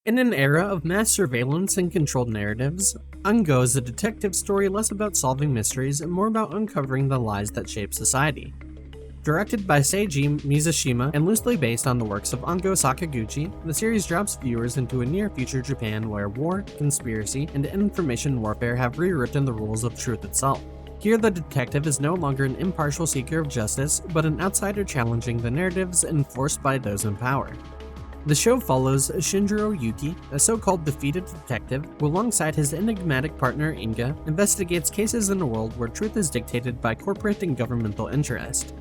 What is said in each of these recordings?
In an era of mass surveillance and controlled narratives, Un-go is a detective story less about solving mysteries and more about uncovering the lies that shape society. Directed by Seiji Mizashima and loosely based on the works of Ango Sakaguchi, the series drops viewers into a near-future Japan where war, conspiracy, and information warfare have rewritten the rules of truth itself. Here, the detective is no longer an impartial seeker of justice, but an outsider challenging the narratives enforced by those in power. The show follows Shinjiro Yuki, a so-called defeated detective, who alongside his enigmatic partner Inga, investigates cases in a world where truth is dictated by corporate and governmental interest.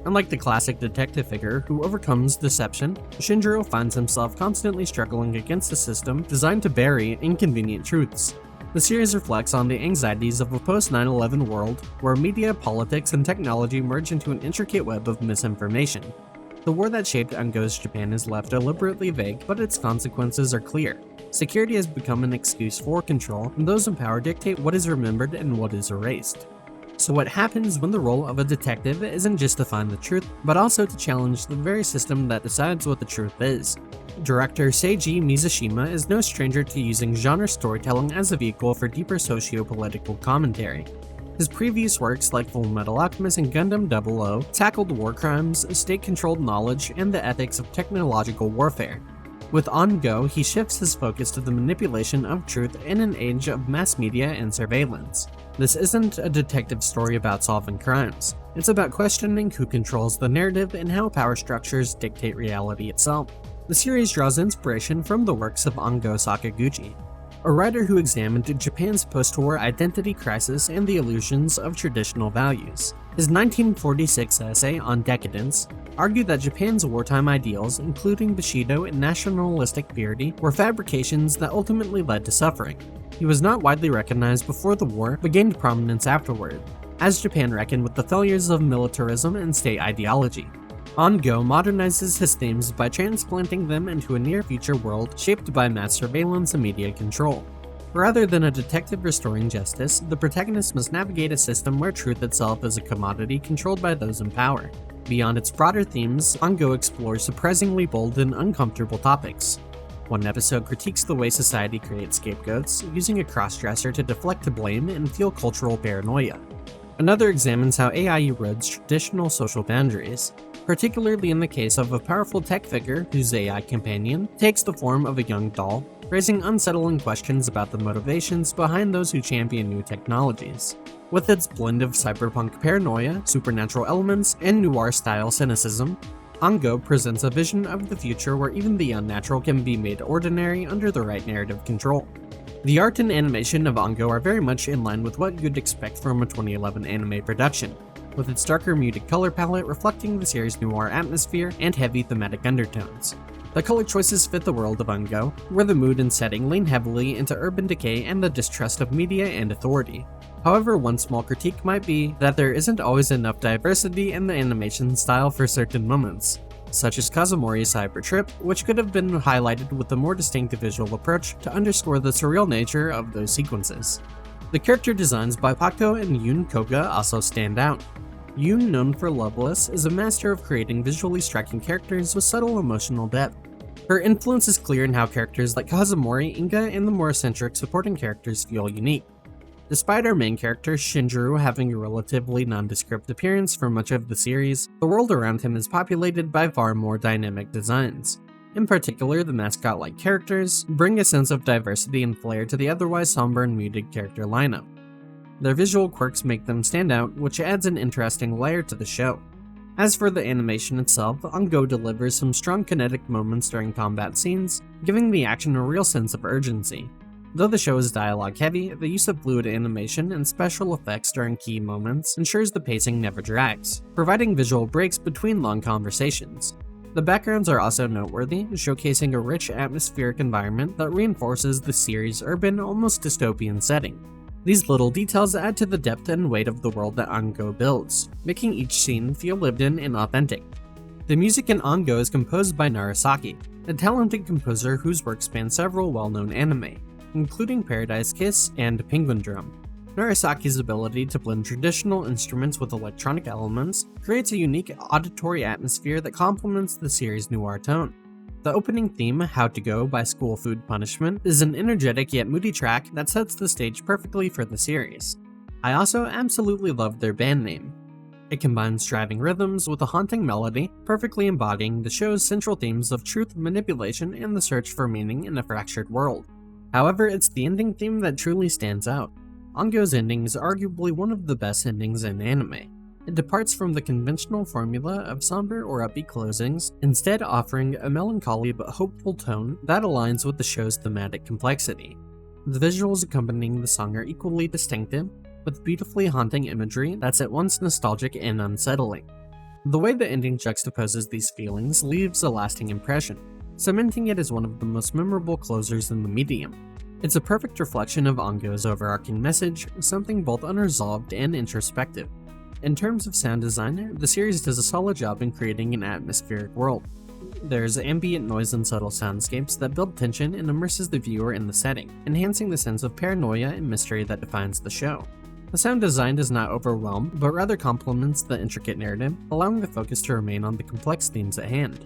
Unlike the classic detective figure who overcomes deception, Shinjiro finds himself constantly struggling against a system designed to bury inconvenient truths. The series reflects on the anxieties of a post-9/11 world where media, politics, and technology merge into an intricate web of misinformation. The war that shaped Un-go's Japan is left deliberately vague, but its consequences are clear. Security has become an excuse for control, and those in power dictate what is remembered and what is erased. So what happens when the role of a detective isn't just to find the truth, but also to challenge the very system that decides what the truth is? Director Seiji Mizashima is no stranger to using genre storytelling as a vehicle for deeper socio-political commentary. His previous works like Fullmetal Alchemist and Gundam 00 tackled war crimes, state-controlled knowledge, and the ethics of technological warfare. With Un-go, he shifts his focus to the manipulation of truth in an age of mass media and surveillance. This isn't a detective story about solving crimes. It's about questioning who controls the narrative and how power structures dictate reality itself. The series draws inspiration from the works of Ango Sakaguchi, a writer who examined Japan's post-war identity crisis and the illusions of traditional values. His 1946 essay on decadence argued that Japan's wartime ideals, including Bushido and nationalistic purity, were fabrications that ultimately led to suffering. He was not widely recognized before the war, but gained prominence afterward, as Japan reckoned with the failures of militarism and state ideology. Un-go modernizes his themes by transplanting them into a near-future world shaped by mass surveillance and media control. Rather than a detective restoring justice, the protagonist must navigate a system where truth itself is a commodity controlled by those in power. Beyond its broader themes, Un-go explores surprisingly bold and uncomfortable topics. One episode critiques the way society creates scapegoats, using a cross-dresser to deflect blame and fuel cultural paranoia. Another examines how AI erodes traditional social boundaries, particularly in the case of a powerful tech figure whose AI companion takes the form of a young doll, raising unsettling questions about the motivations behind those who champion new technologies. With its blend of cyberpunk paranoia, supernatural elements, and noir-style cynicism, Un-go presents a vision of the future where even the unnatural can be made ordinary under the right narrative control. The art and animation of Un-go are very much in line with what you'd expect from a 2011 anime production, with its darker muted color palette reflecting the series' noir atmosphere and heavy thematic undertones. The color choices fit the world of Un-go, where the mood and setting lean heavily into urban decay and the distrust of media and authority. However, one small critique might be that there isn't always enough diversity in the animation style for certain moments, such as Kazumori's cyber trip, which could have been highlighted with a more distinctive visual approach to underscore the surreal nature of those sequences. The character designs by Pako and Yun Koga also stand out. Yun, known for Loveless, is a master of creating visually striking characters with subtle emotional depth. Her influence is clear in how characters like Kazumori, Inga, and the more eccentric supporting characters feel unique. Despite our main character, Shinjiro, having a relatively nondescript appearance for much of the series, the world around him is populated by far more dynamic designs. In particular, the mascot-like characters bring a sense of diversity and flair to the otherwise somber and muted character lineup. Their visual quirks make them stand out, which adds an interesting layer to the show. As for the animation itself, Un-go delivers some strong kinetic moments during combat scenes, giving the action a real sense of urgency. Though the show is dialogue-heavy, the use of fluid animation and special effects during key moments ensures the pacing never drags, providing visual breaks between long conversations. The backgrounds are also noteworthy, showcasing a rich atmospheric environment that reinforces the series' urban, almost dystopian setting. These little details add to the depth and weight of the world that Un-go builds, making each scene feel lived in and authentic. The music in Un-go is composed by Narasaki, a talented composer whose work spans several well-known anime, including Paradise Kiss and Penguin Drum. Narasaki's ability to blend traditional instruments with electronic elements creates a unique auditory atmosphere that complements the series' noir tone. The opening theme, How to Go by School Food Punishment, is an energetic yet moody track that sets the stage perfectly for the series. I also absolutely love their band name. It combines driving rhythms with a haunting melody, perfectly embodying the show's central themes of truth, manipulation, and the search for meaning in a fractured world. However, it's the ending theme that truly stands out. Ongo's ending is arguably one of the best endings in anime. It departs from the conventional formula of somber or upbeat closings, instead offering a melancholy but hopeful tone that aligns with the show's thematic complexity. The visuals accompanying the song are equally distinctive, with beautifully haunting imagery that's at once nostalgic and unsettling. The way the ending juxtaposes these feelings leaves a lasting impression, cementing it as one of the most memorable closers in the medium. It's a perfect reflection of Ongo's overarching message, something both unresolved and introspective. In terms of sound design, the series does a solid job in creating an atmospheric world. There's ambient noise and subtle soundscapes that build tension and immerses the viewer in the setting, enhancing the sense of paranoia and mystery that defines the show. The sound design does not overwhelm, but rather complements the intricate narrative, allowing the focus to remain on the complex themes at hand.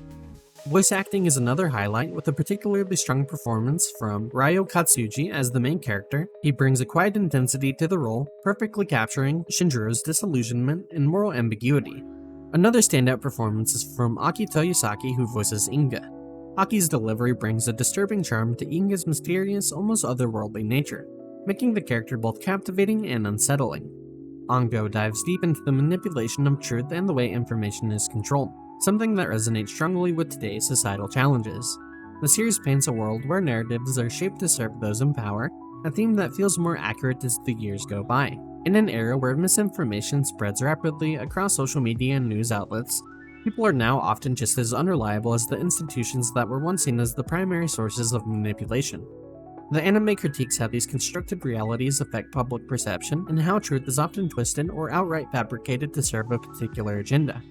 Voice acting is another highlight, with a particularly strong performance from Ryo Katsuji as the main character. He brings a quiet intensity to the role, perfectly capturing Shinjiro's disillusionment and moral ambiguity. Another standout performance is from Aki Toyosaki, who voices Inga. Aki's delivery brings a disturbing charm to Inga's mysterious, almost otherworldly nature, making the character both captivating and unsettling. Ongo dives deep into the manipulation of truth and the way information is controlled, something that resonates strongly with today's societal challenges. The series paints a world where narratives are shaped to serve those in power, a theme that feels more accurate as the years go by. In an era where misinformation spreads rapidly across social media and news outlets, people are now often just as unreliable as the institutions that were once seen as the primary sources of manipulation. The anime critiques how these constructed realities affect public perception and how truth is often twisted or outright fabricated to serve a particular agenda.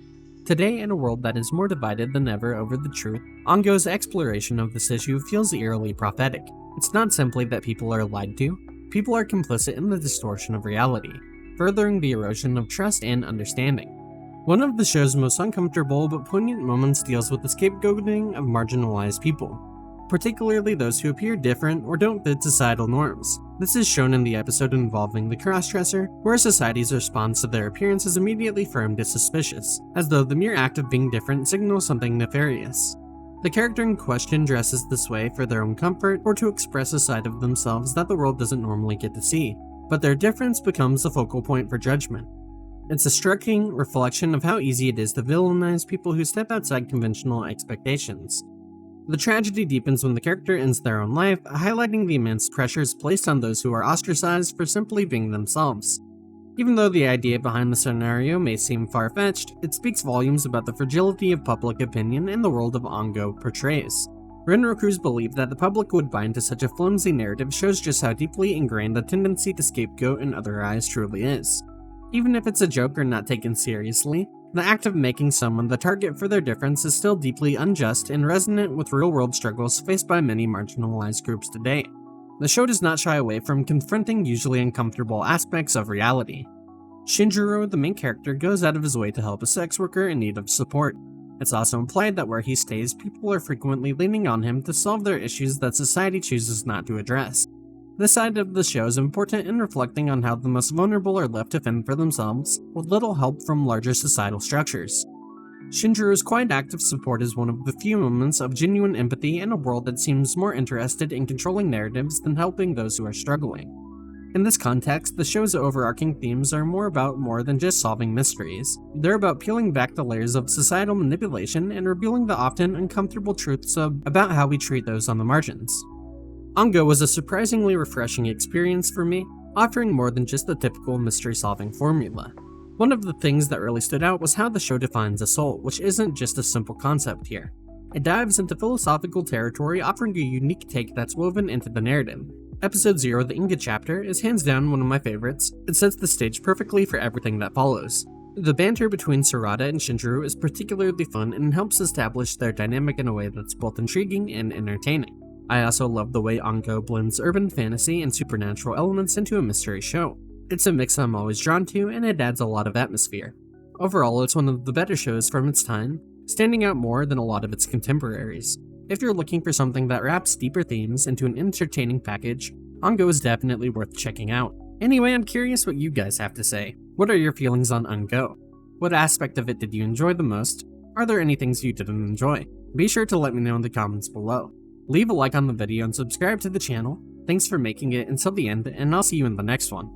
Today, in a world that is more divided than ever over the truth, Ongo's exploration of this issue feels eerily prophetic. It's not simply that people are lied to, people are complicit in the distortion of reality, furthering the erosion of trust and understanding. One of the show's most uncomfortable but poignant moments deals with the scapegoating of marginalized people, particularly those who appear different or don't fit societal norms. This is shown in the episode involving the crossdresser, where society's response to their appearance is immediately framed as suspicious, as though the mere act of being different signals something nefarious. The character in question dresses this way for their own comfort or to express a side of themselves that the world doesn't normally get to see, but their difference becomes the focal point for judgment. It's a striking reflection of how easy it is to villainize people who step outside conventional expectations. The tragedy deepens when the character ends their own life, highlighting the immense pressures placed on those who are ostracized for simply being themselves. Even though the idea behind the scenario may seem far-fetched, it speaks volumes about the fragility of public opinion and the world of Ongo portrays. Renroku's belief that the public would buy into such a flimsy narrative shows just how deeply ingrained the tendency to scapegoat in other eyes truly is. Even if it's a joke or not taken seriously, the act of making someone the target for their difference is still deeply unjust and resonant with real-world struggles faced by many marginalized groups today. The show does not shy away from confronting usually uncomfortable aspects of reality. Shinjiro, the main character, goes out of his way to help a sex worker in need of support. It's also implied that where he stays, people are frequently leaning on him to solve their issues that society chooses not to address. This side of the show is important in reflecting on how the most vulnerable are left to fend for themselves, with little help from larger societal structures. Shinjiro's quiet act of support is one of the few moments of genuine empathy in a world that seems more interested in controlling narratives than helping those who are struggling. In this context, the show's overarching themes are more than just solving mysteries. They're about peeling back the layers of societal manipulation and revealing the often uncomfortable truths about how we treat those on the margins. Ongo was a surprisingly refreshing experience for me, offering more than just the typical mystery-solving formula. One of the things that really stood out was how the show defines a soul, which isn't just a simple concept here. It dives into philosophical territory, offering a unique take that's woven into the narrative. Episode 0, the Inga chapter, is hands down one of my favorites. It sets the stage perfectly for everything that follows. The banter between Sarada and Shinjiro is particularly fun and helps establish their dynamic in a way that's both intriguing and entertaining. I also love the way Ongo blends urban fantasy and supernatural elements into a mystery show. It's a mix I'm always drawn to, and it adds a lot of atmosphere. Overall, it's one of the better shows from its time, standing out more than a lot of its contemporaries. If you're looking for something that wraps deeper themes into an entertaining package, Un-Go is definitely worth checking out. Anyway, I'm curious what you guys have to say. What are your feelings on Un-Go? What aspect of it did you enjoy the most? Are there any things you didn't enjoy? Be sure to let me know in the comments below. Leave a like on the video and subscribe to the channel. Thanks for making it until the end, and I'll see you in the next one.